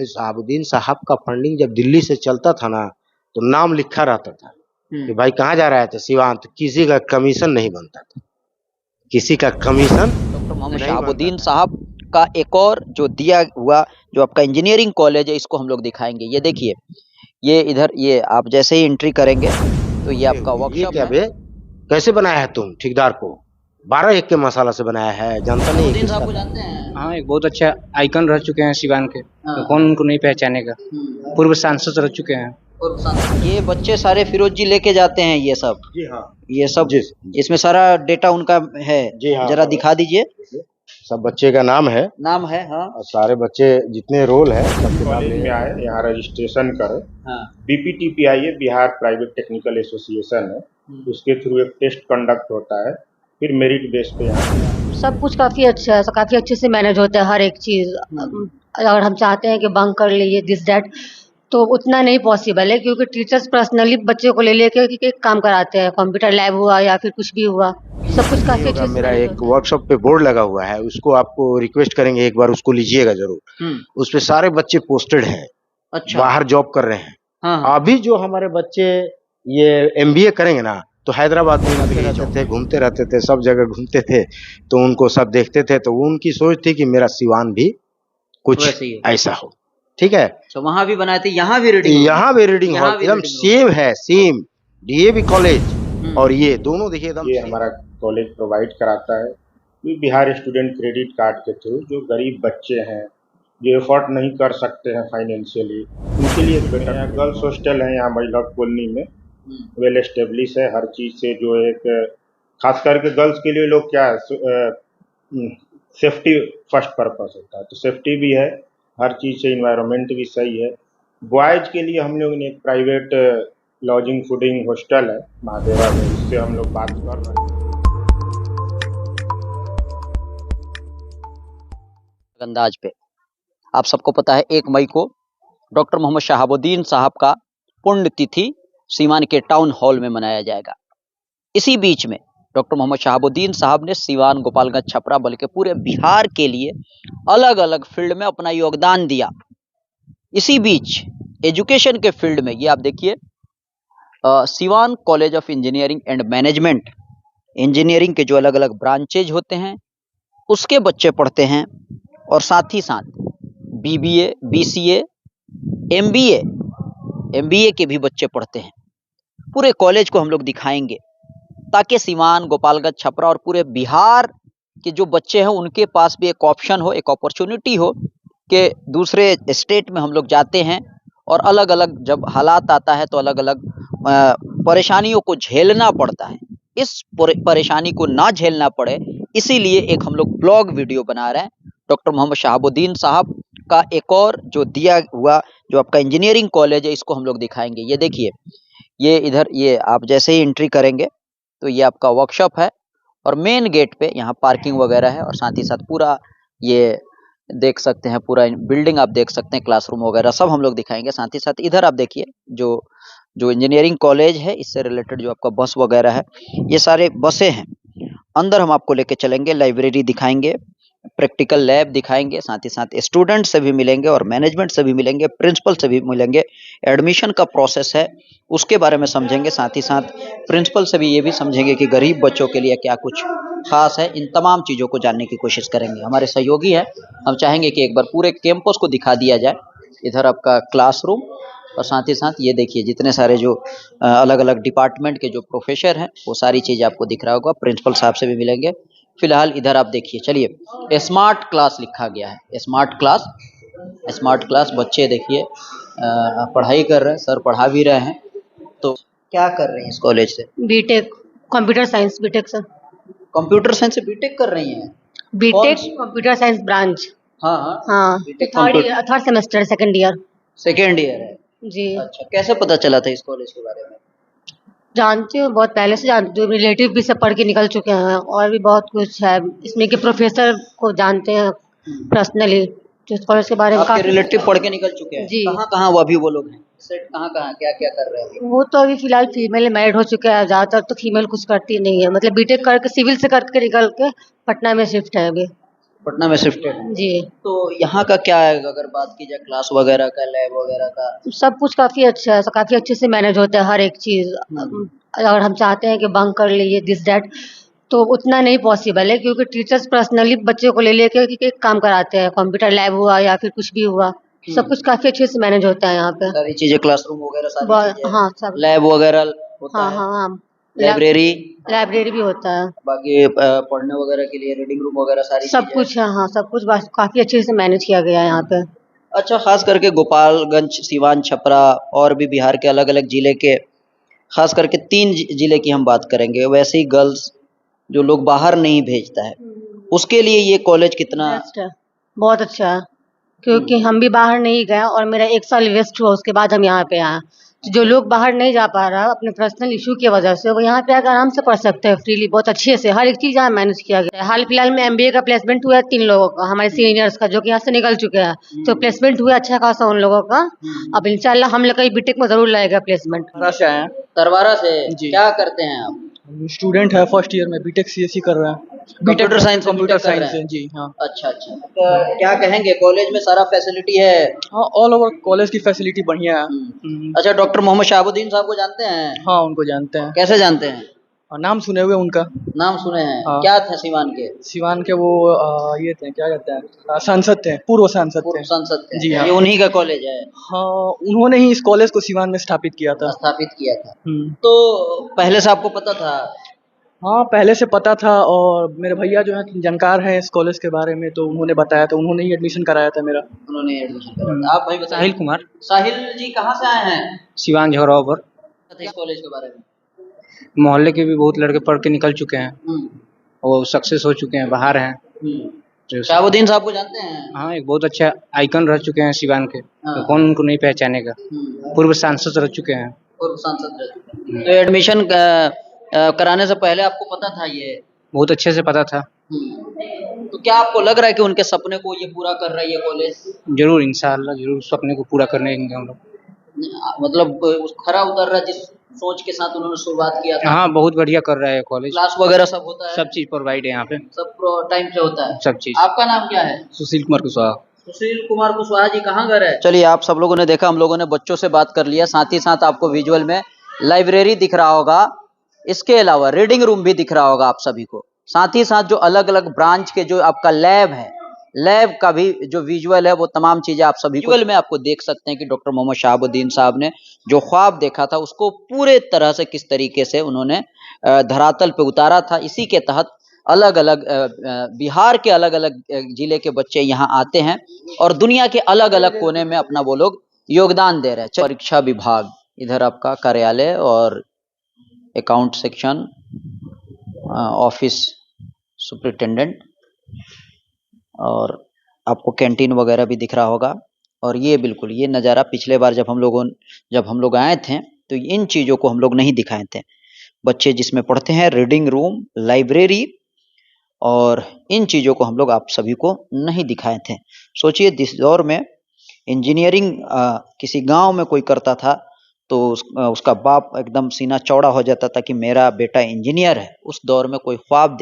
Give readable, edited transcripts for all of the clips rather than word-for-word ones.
शहाबुद्दीन साहब का फंडिंग जब दिल्ली से चलता था ना, तो नाम लिखा रहता था कि भाई कहाँ जा रहा है, तो सिवान, तो किसी का कमीशन नहीं बनता था, किसी का कमीशन डॉक्टर मोहम्मद नहीं शहाबुद्दीन बनता था। साहब का एक और जो दिया हुआ जो आपका इंजीनियरिंग कॉलेज है, इसको हम लोग दिखाएंगे। ये देखिए, ये इधर, ये आप जैसे ही एंट्री करेंगे तो ये आपका ये वर्कशॉप क्या है। बे, कैसे बनाया है तुम ठेकेदार को? 12 एक के मसाला से बनाया है, जानता नहीं है शहाबुद्दीन साहब किसका को था। जानते हैं? हाँ, एक बहुत अच्छा आइकन रह चुके हैं सिवान के, हाँ, तो कौन उनको नहीं पहचानेगा। पूर्व सांसद रह चुके हैं। और ये बच्चे सारे फिरोज जी लेके जाते हैं, ये सब, जी हाँ, ये सब जी इसमें सारा डेटा उनका है। जी हाँ, जरा दिखा दीजिए। सब बच्चे का नाम है नाम है, हाँ और सारे बच्चे जितने रोल है सब किताब कॉलेज में आए, यहाँ रजिस्ट्रेशन करें। हाँ। बीपीटीपीआई है, बिहार प्राइवेट टेक्निकल एसोसिएशन है, उसके थ्रू एक टेस्ट कंडक्ट होता है, फिर मेरिट बेस पे यहाँ सब कुछ काफ़ी अच्छा है, काफ़ी अच्छे से मैनेज होता है हर एक चीज़। अगर हम चाहते हैं कि बंक कर लिए दिस दैट, तो उतना नहीं पॉसिबल है, क्योंकि टीचर्स पर्सनली बच्चों को ले लेके एक काम कराते हैं, कंप्यूटर लैब हुआ या फिर कुछ भी हुआ, सब कुछ काफ़ी अच्छे से मेरा मैनेज एक होता है। वर्कशॉप पे बोर्ड लगा हुआ है, उसको आपको रिक्वेस्ट करेंगे, एक बार उसको लीजिएगा जरूर। उस पे सारे बच्चे पोस्टेड हैं, अच्छा, बाहर जॉब कर रहे हैं। हाँ, अभी जो हमारे बच्चे ये एमबीए करेंगे ना, तो हैदराबाद में रहते रहते थे, घूमते रहते थे, सब जगह घूमते थे, तो उनको सब देखते थे, तो उनकी सोच थी कि मेरा सिवान भी कुछ वैसे ही है। ऐसा हो। ठीक है, तो वहाँ भी बनाए थे, यहाँ भी रीडिंग, यहाँ भी रीडिंग यहाँ हॉल भी एकदम reading सेम है, सेम डीएवी कॉलेज और ये दोनों देखिए एकदम ये same। हमारा कॉलेज प्रोवाइड कराता है। ये बिहार स्टूडेंट क्रेडिट कार्ड के थ्रू जो गरीब बच्चे हैं, जो एफोर्ड नहीं कर सकते हैं फाइनेंशियली, उनके लिए बेटर है। गर्ल्स हॉस्टल है यहाँ महिला कॉलोनी में, वेल एस्टेब्लिश है हर चीज़ से, जो एक खास करके गर्ल्स के लिए लोग क्या सेफ्टी फर्स्ट पर्पस होता है, तो सेफ्टी भी है हर चीज़ से, इन्वायरमेंट भी सही है। बॉयज़ के लिए हम लोगों ने एक प्राइवेट लॉजिंग फूडिंग हॉस्टल है महादेवा में, उससे हम लोग बात कर रहे हैं। अंदाज पे आप सबको पता है 1 मई को डॉक्टर मोहम्मद शहाबुद्दीन साहब का पुण्यतिथि सीवान के टाउन हॉल में मनाया जाएगा। इसी बीच में डॉक्टर मोहम्मद शहाबुद्दीन साहब ने सीवान, गोपालगंज, छपरा बल्कि पूरे बिहार के लिए अलग अलग फील्ड में अपना योगदान दिया। इसी बीच एजुकेशन के फील्ड में ये आप देखिए, Siwan college of engineering and management, engineering के जो अलग अलग ब्रांचेज होते हैं उसके बच्चे पढ़ते हैं, और साथ ही साथ बीबीए, बीसीए, एमबीए के भी बच्चे पढ़ते हैं। पूरे कॉलेज को हम लोग दिखाएंगे ताकि सीवान, गोपालगंज, छपरा और पूरे बिहार के जो बच्चे हैं उनके पास भी एक ऑप्शन हो, एक अपॉर्चुनिटी हो कि दूसरे स्टेट में हम लोग जाते हैं और अलग अलग जब हालात आता है तो अलग अलग परेशानियों को झेलना पड़ता है। इस परेशानी को ना झेलना पड़े, इसीलिए एक हम लोग ब्लॉग वीडियो बना रहे हैं। डॉक्टर मोहम्मद शहाबुद्दीन साहब का एक और जो दिया हुआ जो आपका इंजीनियरिंग कॉलेज है, इसको हम लोग दिखाएंगे। ये देखिए, ये इधर, ये आप जैसे ही एंट्री करेंगे तो ये आपका वर्कशॉप है, और मेन गेट पे यहाँ पार्किंग वगैरह है, और साथ ही साथ पूरा ये देख सकते हैं, पूरा बिल्डिंग आप देख सकते हैं, क्लासरूम वगैरह सब हम लोग दिखाएंगे। साथ ही साथ इधर आप देखिए, जो इंजीनियरिंग कॉलेज है इससे रिलेटेड जो आपका बस वगैरह है, ये सारे बसें हैं। अंदर हम आपको लेके चलेंगे, लाइब्रेरी दिखाएंगे, प्रैक्टिकल लैब दिखाएंगे, साथ ही साथ स्टूडेंट से भी मिलेंगे और मैनेजमेंट से भी मिलेंगे, प्रिंसिपल से भी मिलेंगे। एडमिशन का प्रोसेस है उसके बारे में समझेंगे, साथ ही साथ प्रिंसिपल से भी ये भी समझेंगे कि गरीब बच्चों के लिए क्या कुछ खास है। इन तमाम चीज़ों को जानने की कोशिश करेंगे। हमारे सहयोगी हैं, हम चाहेंगे कि एक बार पूरे कैंपस को दिखा दिया जाए। इधर आपका क्लासरूम, और साथ ही साथ ये देखिए जितने सारे जो अलग अलग डिपार्टमेंट के जो प्रोफेसर हैं वो सारी चीज़ें आपको दिख रहा होगा। प्रिंसिपल साहब से भी मिलेंगे। फिलहाल इधर आप देखिए, चलिए, स्मार्ट क्लास लिखा गया है, स्मार्ट क्लास। बच्चे देखिए पढ़ाई कर रहे हैं, सर पढ़ा भी रहे हैं। तो क्या कर रहे हैं इस कॉलेज से? BTech computer science, BTech sir. Computer science से बीटेक कर रही हैं? BTech computer science branch. हाँ हाँ, third semester, second year. Second year है जी। अच्छा, कैसे पता चला था इस कॉलेज के बारे में? जानती हूँ, बहुत पहले से जानती हूँ, रिलेटिव भी सब पढ़ के निकल चुके हैं, और भी बहुत कुछ है इसमें के प्रोफेसर को जानते हैं पर्सनली, जो इस कॉलेज के बारे में आपके काफी रिलेटिव पढ़ के निकल चुके हैं? जी। कहाँ वो अभी वो लोग हैं सेट, कहाँ क्या क्या कर रहे हैं? वो तो अभी फिलहाल फीमेल मैरिड हो चुका है, ज्यादातर तो फीमेल कुछ करती नहीं है, मतलब बीटेक करके सिविल से करके निकल के पटना में शिफ्ट है अभी। पटना में शिफ्टेड है। जी। तो यहाँ का क्या है, अगर बात की जाए क्लास वगैरह का, लैब वगैरह का? सब कुछ काफ़ी अच्छा है, काफ़ी अच्छे से मैनेज होता है हर एक चीज़। अगर हम चाहते हैं कि बंक कर लिए दिस दैट, तो उतना नहीं पॉसिबल है, क्योंकि टीचर्स पर्सनली बच्चों को ले लेके एक काम कराते हैं, कंप्यूटर लैब हुआ या फिर कुछ भी हुआ, सब कुछ काफ़ी अच्छे से मैनेज होता है यहाँ पे। सारी चीजें, क्लासरूम वगैरह सारी चीजें, हाँ सब। लैब वगैरह होता हाँ है, हाँ हाँ। लाइब्रेरी, लाइब्रेरी भी होता है। बाकी पढ़ने वगैरह के लिए रीडिंग रूम वगैरह सारी सब चीजें। कुछ है, हाँ सब कुछ काफ़ी अच्छे से मैनेज किया गया है यहाँ पे। अच्छा, खास करके गोपालगंज, सीवान, छपरा और भी बिहार के अलग अलग जिले के, खास करके 3 जिले की हम बात करेंगे। वैसे ही गर्ल्स जो लोग बाहर नहीं भेजता है, उसके लिए ये कॉलेज कितना बेस्ट है, बहुत अच्छा है, क्योंकि हम भी बाहर नहीं गए और मेरा 1 साल वेस्ट हुआ, उसके बाद हम यहाँ पे आए। तो जो लोग बाहर नहीं जा पा रहा अपने पर्सनल इशू की वजह से, वो यहाँ पे आकर आराम से पढ़ सकते हैं फ्रीली, बहुत अच्छे से हर एक चीज़ यहाँ मैनेज किया गया है। हाल फिलहाल में MBA का प्लेसमेंट हुआ है 3 लोगों का, हमारे सीनियर्स का, जो कि यहाँ से निकल चुके हैं। तो प्लेसमेंट हुआ अच्छा खासा उन लोगों का। अब इंशाल्लाह हम लोग का बीटेक में जरूर लगेगा प्लेसमेंट। तरह से आए हैं तरवारा से। जी। क्या करते हैं आप? स्टूडेंट है, फर्स्ट ईयर में बीटेक CSE कर रहा है। कंप्यूटर साइंस से कंप्यूटर BTech कर रहे साइंस हैं? से जी हाँ। अच्छा अच्छा, तो क्या कहेंगे, कॉलेज में सारा फैसिलिटी है? हाँ, ऑल ओवर कॉलेज की फैसिलिटी बढ़िया है। अच्छा, डॉक्टर मोहम्मद शहाबुद्दीन साहब को जानते हैं? हाँ, उनको जानते हैं। कैसे जानते हैं? नाम सुने हुए उनका। नाम सुने हैं। हाँ। क्या थे सीवान के? सिवान के वो ये थे, क्या कहते हैं, सांसद थे, पूर्व सांसद पूर्व थे। सांसद थे। जी हाँ। ये उन्हीं का कॉलेज है? हाँ, उन्होंने ही इस कॉलेज को सिवान में स्थापित किया था। स्थापित किया था। तो पहले से आपको पता था? हाँ, पहले से पता था, और मेरे भैया जो है जानकार हैं इस कॉलेज के बारे में, तो उन्होंने बताया था, उन्होंने ही एडमिशन कराया था मेरा। उन्होंने एडमिशन कराया था। आप भाई बताइए। साहिल कुमार, साहिल जी कहाँ से आए हैं? सिवान झोरावर। इस कॉलेज के बारे में? मोहल्ले के भी बहुत लड़के पढ़ के निकल चुके हैं और सक्सेस हो चुके हैं, बाहर हैं। तो शहाबुद्दीन साहब को जानते हैं? हाँ, एक बहुत अच्छा आइकन रह चुके हैं सिवान के, हाँ। तो कौन उनको नहीं पहचानेगा। पूर्व सांसद रह चुके हैं। पूर्व सांसद रह चुके हैं। तो एडमिशन कराने से पहले आपको पता था ये? बहुत अच्छे से पता था। तो क्या आपको लग रहा है कि उनके सपने को ये पूरा कर रहा है ये कॉलेज? जरूर, इंशाअल्लाह जरूर सपने को पूरा करने देंगे हम लोग। मतलब उस खरा उतर रहा है जिस सोच के साथ उन्होंने शुरुआत किया था? हाँ, बहुत बढ़िया कर रहा है कॉलेज। क्लास वगैरह सब होता है? सब चीज प्रोवाइड है यहाँ पे, सब टाइम से होता है? सब चीज। आपका नाम क्या है? सुशील कुमार कुशवाहा। सुशील कुमार कुशवाहा जी, कहाँ घर है? चलिए, आप सब लोगों ने देखा, हम लोगों ने बच्चों से बात कर लिया, साथ ही साथ आपको विजुअल में लाइब्रेरी दिख रहा होगा, इसके अलावा रीडिंग रूम भी दिख रहा होगा आप सभी को। साथ ही साथ जो अलग अलग ब्रांच के जो आपका लैब है, लैब का भी जो विजुअल है, वो तमाम चीजें आप सभी विजुअल में आपको देख सकते हैं कि डॉक्टर मोहम्मद शहाबुद्दीन साहब ने जो ख्वाब देखा था उसको पूरे तरह से किस तरीके से उन्होंने धरातल पे उतारा था। इसी के तहत अलग अलग बिहार के अलग अलग जिले के बच्चे यहाँ आते हैं और दुनिया के अलग अलग कोने में अपना वो लोग योगदान दे रहे हैं। परीक्षा विभाग, इधर आपका कार्यालय और अकाउंट सेक्शन, ऑफिस सुपरिटेंडेंट, और आपको कैंटीन वगैरह भी दिख रहा होगा। और ये बिल्कुल ये नज़ारा पिछले बार जब हम लोग आए थे तो इन चीज़ों को हम लोग नहीं दिखाए थे। बच्चे जिसमें पढ़ते हैं, रीडिंग रूम, लाइब्रेरी, और इन चीज़ों को हम लोग आप सभी को नहीं दिखाए थे। सोचिए, जिस दौर में इंजीनियरिंग किसी गांव में कोई करता था तो उसका बाप एकदम सीना चौड़ा हो जाता था कि मेरा बेटा इंजीनियर है। उस दौर में कोई ख्वाब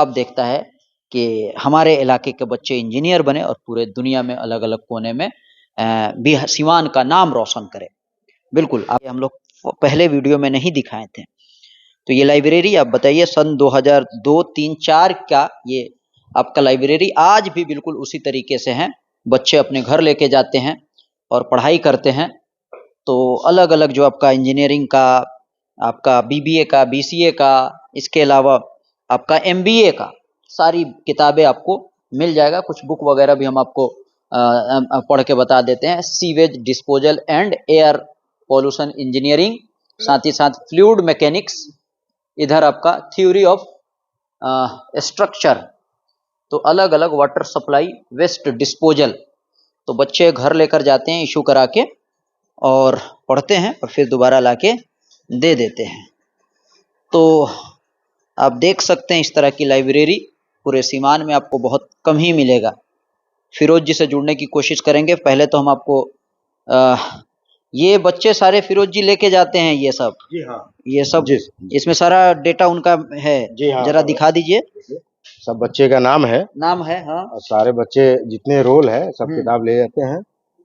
देखता है कि हमारे इलाके के बच्चे इंजीनियर बने और पूरे दुनिया में अलग अलग कोने में सिवान का नाम रोशन करे। बिल्कुल, आप हम लोग पहले वीडियो में नहीं दिखाए थे। तो ये लाइब्रेरी आप बताइए, सन 2002, 3, 4 का ये आपका लाइब्रेरी आज भी बिल्कुल उसी तरीके से है। बच्चे अपने घर लेके जाते हैं और पढ़ाई करते हैं। तो अलग अलग जो आपका इंजीनियरिंग का, आपका BBA का, BCA का, इसके अलावा आपका MBA का सारी किताबें आपको मिल जाएगा। कुछ बुक वगैरह भी हम आपको पढ़ के बता देते हैं। Sewage disposal and air pollution engineering, साथ ही साथ फ्लूइड मैकेनिक्स, इधर आपका थ्योरी ऑफ स्ट्रक्चर, तो अलग अलग वाटर सप्लाई, वेस्ट डिस्पोजल। तो बच्चे घर लेकर जाते हैं इशू करा के और पढ़ते हैं और फिर दोबारा लाके दे देते हैं। तो आप देख सकते हैं इस तरह की लाइब्रेरी पूरे सीवान में आपको बहुत कम ही मिलेगा। फिरोज जी से जुड़ने की कोशिश करेंगे। पहले तो हम आपको ये बच्चे सारे फिरोज जी लेके जाते हैं, ये सब। जी हाँ, ये सब जी। इसमें सारा डेटा उनका है। जी हाँ, जरा दिखा दीजिए। सब बच्चे का नाम है हाँ। और सारे बच्चे जितने रोल है सब किताब ले जाते हैं।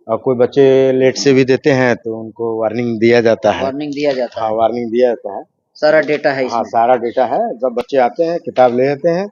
और कोई बच्चे लेट से भी देते हैं तो उनको वार्निंग दिया जाता है। वार्निंग दिया जाता हाँ, है, वार्निंग दिया जाता है। सारा डेटा है हाँ, इसमें। सारा डेटा है। जब बच्चे आते हैं किताब ले जाते हैं,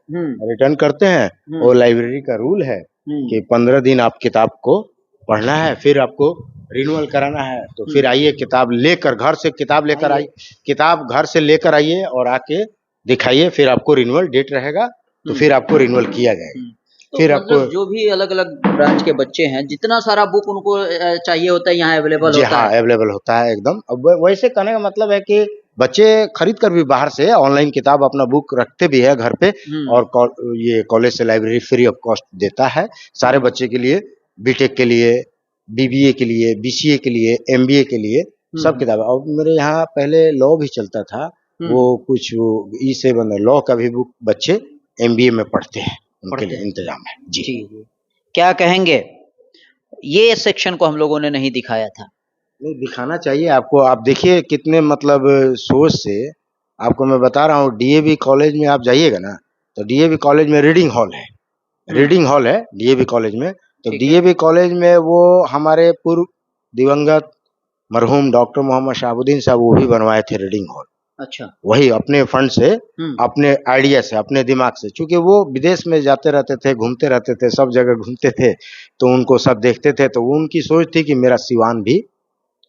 रिटर्न करते हैं। और लाइब्रेरी का रूल है कि 15 दिन आप किताब को पढ़ना है, फिर आपको रिन्यूअल कराना है। तो फिर आइए किताब लेकर, घर से किताब लेकर आइए, किताब घर से लेकर आइए और आके दिखाइए, फिर आपको रिन्यूअल डेट रहेगा तो फिर आपको रिन्यूअल किया जाएगा। तो फिर मतलब आपको जो भी अलग-अलग ब्रांच के बच्चे हैं, जितना सारा बुक उनको चाहिए होता है, यहाँ अवेलेबल जी होता हाँ, है। अवेलेबल होता है एकदम। अब वैसे कहने का मतलब है कि बच्चे खरीद कर भी बाहर से ऑनलाइन किताब अपना बुक रखते भी है घर पे। और ये कॉलेज से लाइब्रेरी फ्री ऑफ कॉस्ट देता है सारे बच्चे के लिए, बीटेक के लिए, बीबीए के लिए, बीसीए के लिए, एमबीए के लिए, सब किताब। और मेरे यहाँ पहले लॉ भी चलता था, वो कुछ E7 लॉ का भी बुक बच्चे एमबीए में पढ़ते हैं, उनके लिए इंतजाम है। जी, क्या कहेंगे? ये सेक्शन को हम लोगों ने नहीं दिखाया था। नहीं, दिखाना चाहिए आपको। आप देखिए कितने मतलब सोच से आपको मैं बता रहा हूँ। डीएवी कॉलेज में आप जाइएगा ना, तो डीएवी कॉलेज में रीडिंग हॉल है, रीडिंग हॉल है डीएवी कॉलेज में। तो डीएवी कॉलेज में वो हमारे पूर्व दिवंगत मरहूम डॉक्टर मोहम्मद शहाबुद्दीन साहब वो भी बनवाए थे रीडिंग हॉल। अच्छा, वही अपने फंड से, अपने आइडिया से, अपने दिमाग से। चूंकि वो विदेश में जाते रहते थे, घूमते रहते थे, सब जगह घूमते थे, तो उनको सब देखते थे। तो उनकी सोच थी कि मेरा सिवान भी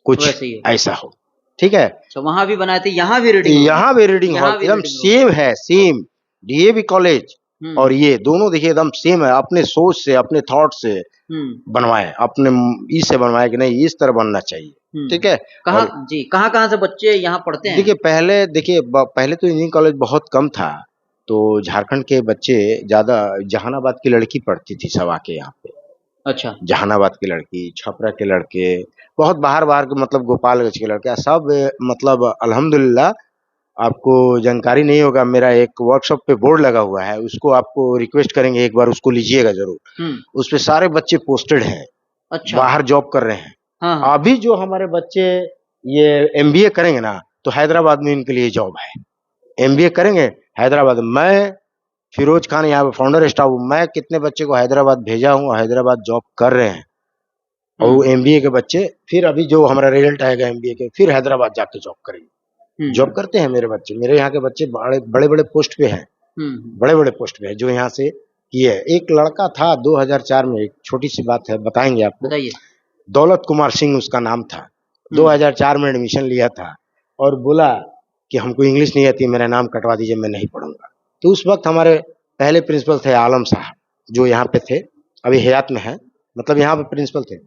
कुछ ऐसा हो। ठीक है, तो वहां भी बनाए थे, यहाँ भी रीडिंग, यहाँ भी रीडिंग हॉल एकदम सेम है, सेम डीएवी कॉलेज और ये दोनों देखिए एकदम सेम है। अपने सोच से, अपने थॉट से बनवाए, अपने इससे बनवाए कि नहीं इस तरह बनना चाहिए। ठीक है, कहाँ से बच्चे यहाँ पढ़ते हैं? देखिए पहले तो इंजीनियरिंग कॉलेज बहुत कम था, तो झारखंड के बच्चे ज्यादा, जहानाबाद की लड़की पढ़ती थी सब आके यहाँ पे। अच्छा, जहानाबाद की लड़की, छपरा के लड़के, बहुत बाहर के, मतलब गोपालगंज के लड़के सब, मतलब अल्हम्दुलिल्लाह। आपको जानकारी नहीं होगा, मेरा एक वर्कशॉप पे बोर्ड लगा हुआ है, उसको आपको रिक्वेस्ट करेंगे एक बार उसको लीजिएगा जरूर। उस पे सारे बच्चे पोस्टेड हैं। अच्छा, बाहर जॉब कर रहे हैं। हाँ। अभी जो हमारे बच्चे ये एमबीए करेंगे ना, तो हैदराबाद में इनके लिए जॉब है। एमबीए करेंगे हैदराबाद। मैं फिरोज खान यहाँ पे फाउंडर स्टाफ हूँ। मैं कितने बच्चे को हैदराबाद भेजा हूँ, हैदराबाद जॉब कर रहे हैं। और वो एमबीए के बच्चे फिर अभी जो हमारा रिजल्ट आएगा एमबीए के, फिर हैदराबाद जाके जॉब करेंगे। जॉब करते हैं मेरे बच्चे, मेरे यहाँ के बच्चे बड़े बड़े पोस्ट पे हैं, बड़े बड़े पोस्ट पे है जो यहाँ से किए। एक लड़का था 2004 में, एक छोटी सी बात है बताएंगे आपको। दौलत कुमार सिंह उसका नाम था। 2004 में एडमिशन लिया था और बोला कि हमको इंग्लिश नहीं आती, मेरा नाम कटवा दीजिए, मैं नहीं पढ़ूंगा। तो उस वक्त हमारे पहले प्रिंसिपल थे आलम साहब, जो यहाँ पे थे, अभी हयात में है, मतलब यहाँ पे प्रिंसिपल थे।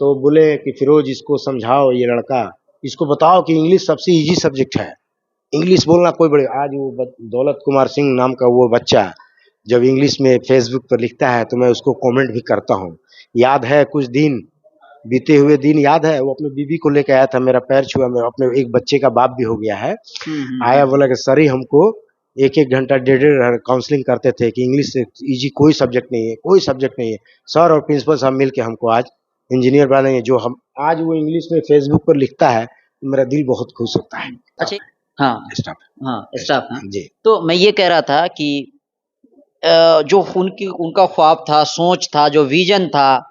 तो बोले कि फिरोज इसको समझाओ, ये लड़का, इसको बताओ कि इंग्लिश सबसे इजी सब्जेक्ट है, इंग्लिश बोलना कोई बड़े। आज वो दौलत कुमार सिंह नाम का वो बच्चा जब इंग्लिश में फेसबुक पर लिखता है तो मैं उसको कमेंट भी करता हूँ। याद है कुछ दिन, बीते हुए दिन याद है, वो अपने बीबी को लेकर आया था, मेरा पैर छुआ, मैं अपने एक बच्चे का बाप भी हो गया है। आया, बोला कि सर ही हमको एक घंटा 1.5 काउंसलिंग करते थे कि इंग्लिश से इजी कोई सब्जेक्ट नहीं है, कोई सब्जेक्ट नहीं है। सर और प्रिंसिपल साहब मिल के हमको आज इंजीनियर बनाएंगे। जो हम आज वो इंग्लिश में फेसबुक पर लिखता है, मेरा दिल बहुत खुश होता है। अच्छा, हाँ स्टाफ जी। तो मैं ये कह रहा था कि जो उनका ख्वाब था, सोच था, जो विजन था,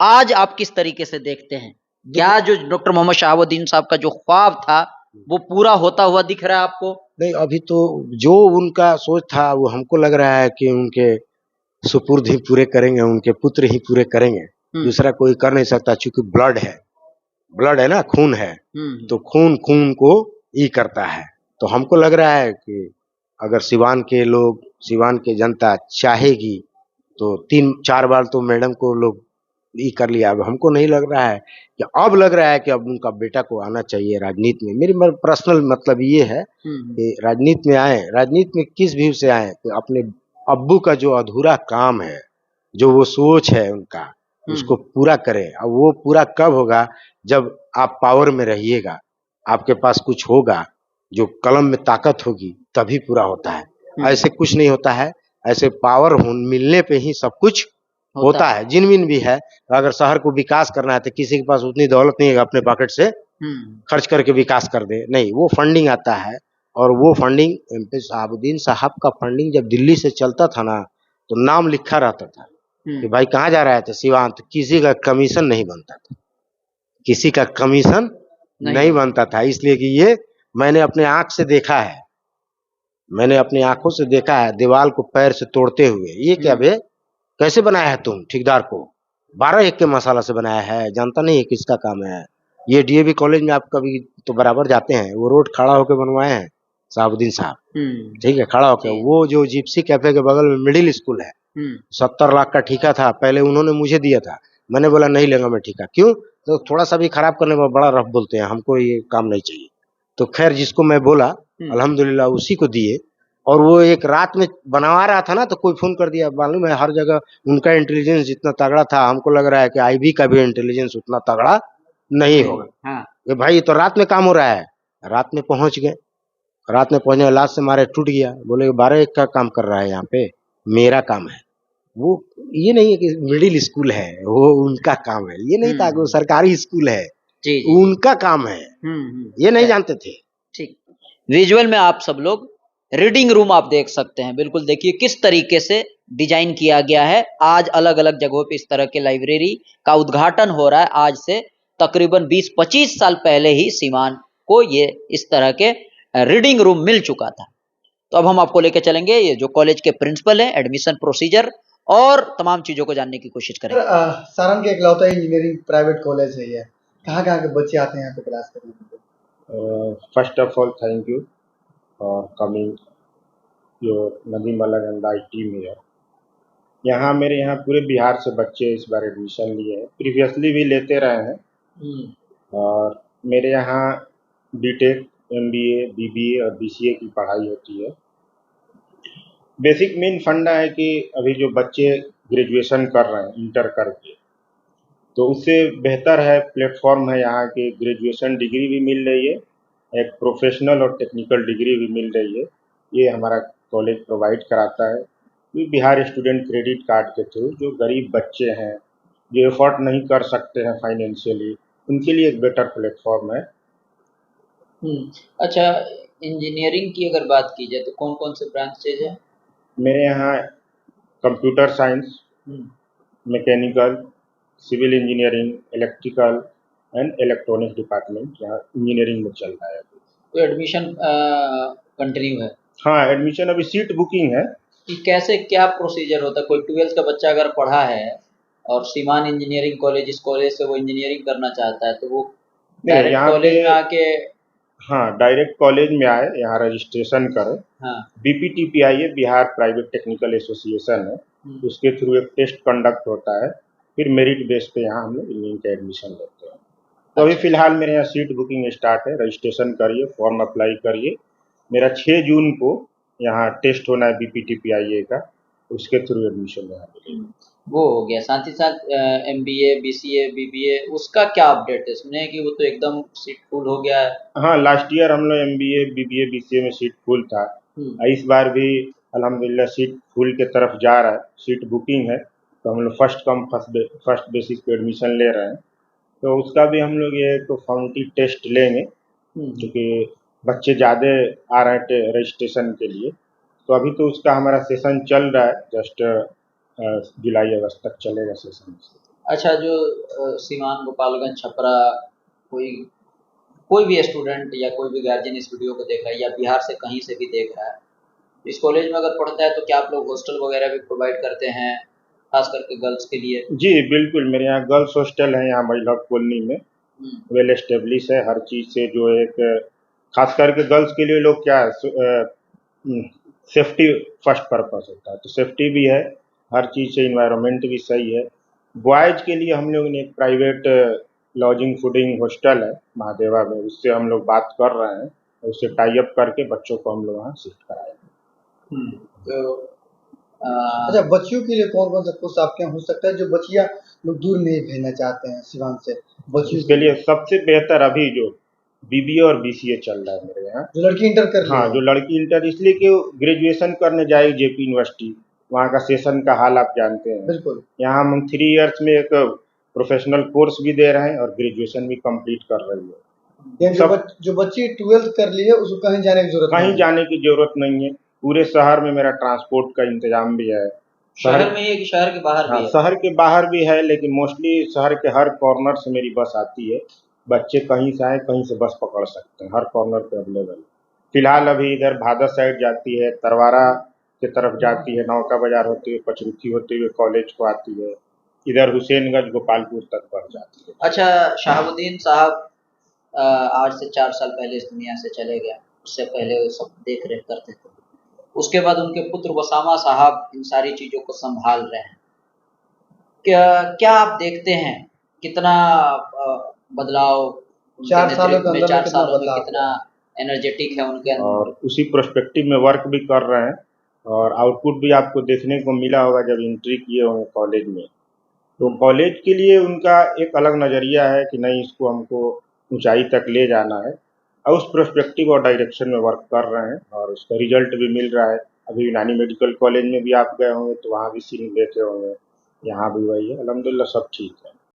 आज आप किस तरीके से देखते हैं? क्या जो डॉक्टर मोहम्मद शहाबुद्दीन साहब का जो ख्वाब था वो पूरा होता हुआ दिख रहा है आपको? नहीं, अभी तो जो उनका सोच था वो हमको लग रहा है कि उनके सुपुर्द ही पूरे करेंगे, उनके पुत्र ही पूरे करेंगे, दूसरा कोई कर नहीं सकता। चूंकि ब्लड है ना, खून है, तो खून को ही करता है। तो हमको लग रहा है कि अगर सिवान के लोग, सिवान की जनता चाहेगी तो 3-4 बार तो मैडम को लोग ये कर लिया। अब हमको नहीं लग रहा है कि, अब लग रहा है कि अब उनका बेटा को आना चाहिए राजनीति में। मेरी पर्सनल मतलब ये है कि राजनीति में आए, राजनीति में किस व्यू से आए, तो अपने अब्बू का जो अधूरा काम है, जो वो सोच है उनका, उसको पूरा करें। अब वो पूरा कब होगा? जब आप पावर में रहिएगा, आपके पास कुछ होगा, जो कलम में ताकत होगी, तभी पूरा होता है। ऐसे कुछ नहीं होता है। ऐसे पावर मिलने पे ही सब कुछ होता है। जिनमिन भी है, अगर शहर को विकास करना है तो किसी के पास उतनी दौलत नहीं है अपने पॉकेट से खर्च करके विकास कर दे, नहीं, वो फंडिंग आता है। और वो फंडिंग एमपी शहाबुद्दीन साहब का फंडिंग जब दिल्ली से चलता था ना, तो नाम लिखा रहता था कि भाई कहाँ जा रहा है, तो सिवान, तो किसी का कमीशन नहीं बनता था, किसी का कमीशन नहीं बनता था। इसलिए कि ये मैंने अपने आंख से देखा है, मैंने अपनी आंखों से देखा है दीवार को पैर से तोड़ते हुए। ये क्या बे, कैसे बनाया है तुम ठेकेदार को? 12 एक के मसाला से बनाया है, जानता नहीं है किसका काम है। ये डीएवी कॉलेज में आप कभी तो बराबर जाते हैं, वो रोड खड़ा होकर बनवाए हैं शहाबुद्दीन साहब, ठीक है, खड़ा होकर। वो जो जिप्सी कैफे के बगल में मिडिल स्कूल है, 70 लाख का ठेका था, पहले उन्होंने मुझे दिया था, मैंने बोला नहीं लेगा मैं ठेका। क्यों? तो थोड़ा सा भी खराब करने में बड़ा रफ बोलते हैं, हमको ये काम नहीं चाहिए। तो खैर जिसको मैं बोला अल्हम्दुलिल्लाह उसी को दिए। और वो एक रात में बनवा रहा था ना, तो कोई फोन कर दिया, मालूम है हर जगह उनका इंटेलिजेंस जितना तगड़ा था, हमको लग रहा है कि आईबी का भी इंटेलिजेंस उतना तगड़ा नहीं होगा। हाँ। कि भाई तो रात में काम हो रहा है। रात में पहुंच गए, रात में पहुंचने लाश से मारे टूट गया। बोले 12 एक का काम कर रहा है यहाँ पे, मेरा काम है। वो ये नहीं है कि मिडिल स्कूल है, वो उनका काम है। ये नहीं था कि वो सरकारी स्कूल है, जी उनका काम है। ये नहीं जानते थे। ठीक। विजुअल में आप सब लोग रीडिंग रूम आप देख सकते हैं, बिल्कुल देखिए किस तरीके से डिजाइन किया गया है। आज अलग अलग जगहों पे इस तरह के लाइब्रेरी का उद्घाटन हो रहा है। आज से तकरीबन 20-25 साल पहले ही सीमान को ये इस तरह के रीडिंग रूम मिल चुका था। तो अब हम आपको लेके चलेंगे ये जो कॉलेज के प्रिंसिपल है, एडमिशन प्रोसीजर और तमाम चीजों को जानने की कोशिश करेंगे। सारण के इकलौता इंजीनियरिंग प्राइवेट कॉलेज है ये, कहाँ कहाँ के बच्चे आते हैं यहाँ पे क्लास करने के लिए? First of all thank you for coming your Nadeem अलग टीम हियर। यहाँ मेरे यहाँ पूरे बिहार से बच्चे इस बार एडमिशन लिए हैं, प्रीवियसली भी लेते रहे हैं। और मेरे यहाँ बीटेक, एमबीए, बीबीए और बीसीए की पढ़ाई होती है। बेसिक मेन फंडा है कि अभी जो बच्चे ग्रेजुएशन कर रहे हैं इंटर करके, तो उससे बेहतर है प्लेटफॉर्म है यहाँ की, ग्रेजुएशन डिग्री भी मिल रही है, एक प्रोफेशनल और टेक्निकल डिग्री भी मिल रही है। ये हमारा कॉलेज प्रोवाइड कराता है। ये बिहार स्टूडेंट क्रेडिट कार्ड के थ्रू जो गरीब बच्चे हैं, जो एफोर्ड नहीं कर सकते हैं फाइनेंशियली, उनके लिए एक बेटर प्लेटफॉर्म है। अच्छा, इंजीनियरिंग की अगर बात की जाए तो कौन कौन से ब्रांचेज है? मेरे यहाँ computer science, mechanical, civil engineering, electrical and electronics department यहाँ इंजीनियरिंग में चल रहा है। तो एडमिशन कंटिन्यू है? हाँ, एडमिशन अभी सीट बुकिंग है। कि कैसे क्या प्रोसीजर होता है? कोई 12th का बच्चा अगर पढ़ा है और सीमान इंजीनियरिंग कॉलेज, इस कॉलेज से वो इंजीनियरिंग करना चाहता है, तो वो डायरेक्ट कॉलेज में आके? हाँ, डायरेक्ट कॉलेज में आए, यहाँ रजिस्ट्रेशन करें। हाँ। बीपीटीपीआई है, बिहार प्राइवेट टेक्निकल एसोसिएशन है, उसके थ्रू एक टेस्ट कंडक्ट होता है, फिर मेरिट बेस पे यहाँ हम लोग इंजीनियरिंग का एडमिशन लेते हैं। तो अभी फिलहाल मेरे यहाँ सीट बुकिंग स्टार्ट है, रजिस्ट्रेशन करिए, फॉर्म अप्लाई करिए। मेरा 6 जून को यहाँ टेस्ट होना है बीपीटीपीआई का, उसके थ्रू एडमिशन यहाँ मिलेगा। वो हो गया। साथ ही साथ एमबीए, बीसीए, बीबीए, उसका क्या अपडेट है? सुने कि वो तो एकदम सीट फुल हो गया है। हाँ, लास्ट ईयर हम लोग एमबीए, बीबीए, बीसीए में सीट फुल था। इस बार भी अल्हम्दुलिल्लाह सीट फुल के तरफ जा रहा है, सीट बुकिंग है। तो हम लोग फर्स्ट कम फर्स्ट बेसिस पे एडमिशन ले रहे हैं। तो उसका भी हम लोग ये तो फॉर्मेटिव टेस्ट लेंगे, क्योंकि बच्चे ज़्यादा आ रहे थे रजिस्ट्रेशन के लिए। तो अभी तो उसका हमारा सेशन चल रहा है, जस्ट जुलाई अगस्त तक चलेगा सेशन। अच्छा, जो सीमान, गोपालगंज, छपरा, कोई भी स्टूडेंट या कोई भी गार्जियन इस वीडियो को देख रहा है या बिहार से कहीं से भी देख रहा है, इस कॉलेज में अगर पढ़ता है तो क्या आप लोग हॉस्टल वगैरह भी प्रोवाइड करते हैं, खास करके गर्ल्स के लिए? जी बिल्कुल, मेरे यहाँ गर्ल्स हॉस्टल है, यहाँ महिला कॉलोनी में वेल एस्टेब्लिश है हर चीज़ से। जो एक खास करके गर्ल्स के लिए लोग क्या है, सेफ्टी फर्स्ट पर्पस होता है, तो सेफ्टी भी है हर चीज़ से, इन्वायरमेंट भी सही है। बॉयज़ के लिए हम लोग ने एक प्राइवेट लॉजिंग फूडिंग हॉस्टल है महादेवा में, उससे हम लोग बात कर रहे हैं, उससे टाई अप करके बच्चों को हम लोग वहाँ शिफ्ट कराएंगे। तो अच्छा, बच्चियों के लिए कौन कौन सा कोर्स आपके यहाँ हो सकता है जो बच्चियाँ लोग दूर नहीं भेजना चाहते हैं सिवान से? बच्चियों उसके लिए सबसे बेहतर अभी जो बीबीए और बीसीए चल रहा है मेरे यहाँ। जो लड़की इंटर कर रही हाँ, है। जो लड़की इंटर इसलिए कि ग्रेजुएशन करने जाएगी जेपी यूनिवर्सिटी, वहाँ का सेशन का हाल आप जानते हैं। बिल्कुल। यहाँ हम 3 इयर्स में एक प्रोफेशनल कोर्स भी दे रहे हैं और ग्रेजुएशन भी कंप्लीट कर रही है। या जो बच्ची 12th कर ली है उसको कहीं जाने की जरूरत कहीं नहीं है। जाने की जरूरत नहीं है। पूरे शहर में मेरा ट्रांसपोर्ट का इंतजाम भी है। शहर में ही है कि शहर के बाहर भी हाँ, है? शहर के बाहर भी है, लेकिन मोस्टली शहर के हर कॉर्नर से मेरी बस आती है। बच्चे कहीं से आए कहीं से बस पकड़ सकते हैं, हर कॉर्नर पे अवेलेबल है। फिलहाल अभी इधर भादर साइड जाती है, तरवारा की तरफ जाती है, नौका बाजार होते हुए पचरुखी होते हुए कॉलेज को आती है, इधर हुसैनगंज गोपालपुर तक बढ़ जाती है। अच्छा, शहाबुद्दीन साहब आज से 4 साल पहले इस दुनिया से चले गए। उससे पहले वो सब देख रेख करते थे। उसके बाद उनके पुत्र वसामा साहब इन सारी चीज़ों को संभाल रहे हैं। क्या क्या आप देखते हैं कितना बदलाव उनके 4 सालों नेतृत्व के में, अंदर 4 कितना सालों में बदलाव कितना एनर्जेटिक है उनके और उसी प्रोस्पेक्टिव में वर्क भी कर रहे हैं, और आउटपुट भी आपको देखने को मिला होगा जब एंट्री किए होंगे कॉलेज में। तो कॉलेज के लिए उनका एक अलग नज़रिया है कि नहीं, इसको हमको ऊंचाई तक ले जाना है, और उस प्रोस्पेक्टिव और डायरेक्शन में वर्क कर रहे हैं, और उसका रिजल्ट भी मिल रहा है। अभी यूनानी मेडिकल कॉलेज में भी आप गए होंगे तो वहाँ भी सीन देखे होंगे, यहाँ भी वही है। अल्हम्दुलिल्लाह सब ठीक है।